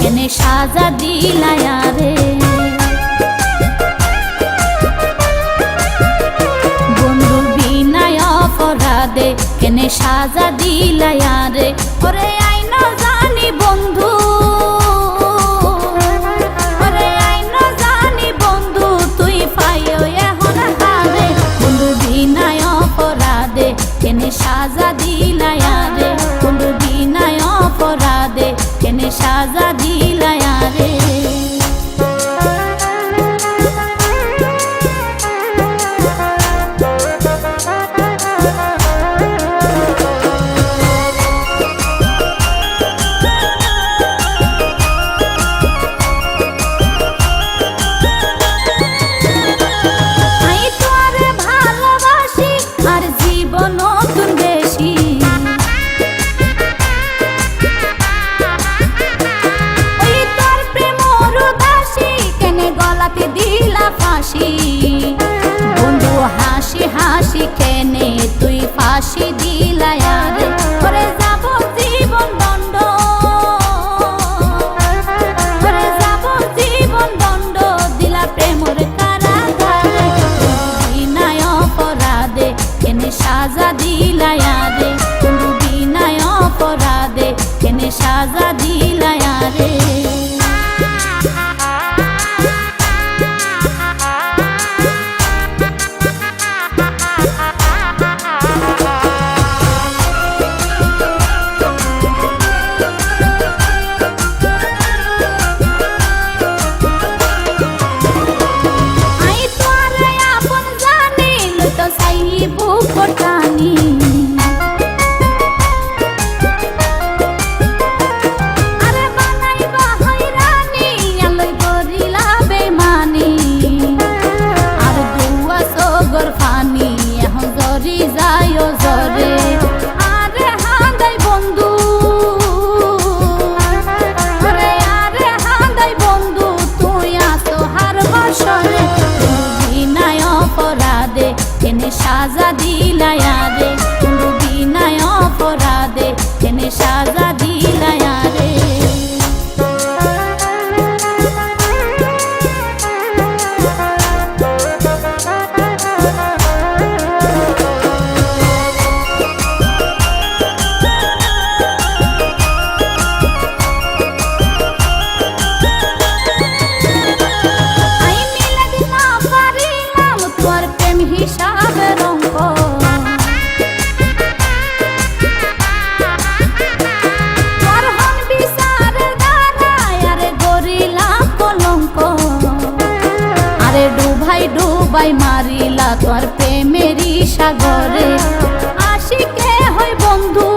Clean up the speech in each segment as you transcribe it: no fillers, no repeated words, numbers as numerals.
কেনে সাজা দিলায়া রে। বন্ধু বিনায় অপরাধে কেনে সাজা দিলায়া রে। ওরে আইন জানি বন্ধু, ওরে আইন জানি বন্ধু তুই পাইও এখন হারে। বন্ধু বিনায় অপরাধে কেনে সাজা দিলায়া রে। বন্ধু বিনায় অপরাধে কেনে সাজা দিলায়া রে। বন্ধু হাসি হাসি কেনে তুই ফাঁসি দিলায়া রে। ওরে যাব জীবন দণ্ড, ওরে যাব জীবন দণ্ড দিলা প্রেমর কারাগারে। বিনায় অপরাধে কেনে সাজা দিলায়া রে। বন্ধু বিনায় অপরাধে কেনে সাজা দিলায়া রে। সাজা দিলায়া রে। বন্ধু বিনায় অপরাধে কেনে সাজা দিলায়া রে। ডুবাই মারিলা তোর প্রেমেরই সাগরে। আশিকে হয় বন্ধু,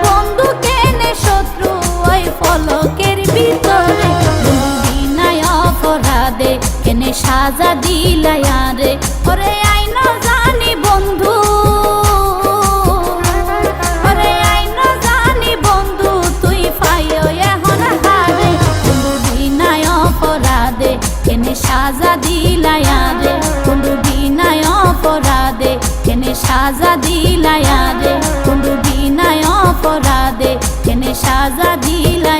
বন্ধু কেনে শত্রু ওই ফলকের ভিতরে। বিনায় অপরাধে কেনে সাজা দিলায়া রে। ওরে আইন জানি বন্ধু, ওরে আইন জানি বন্ধু তুই পাইও এখন হারে। বন্ধু বিনায় অপরাধে কেনে সাজা দিলায়া রে। বন্ধু বিনায় অপরাধে কেনে সাজা দিলায়া রে। বন্ধু বিনায় অপরাধে কেনে সাজা দিলায়া।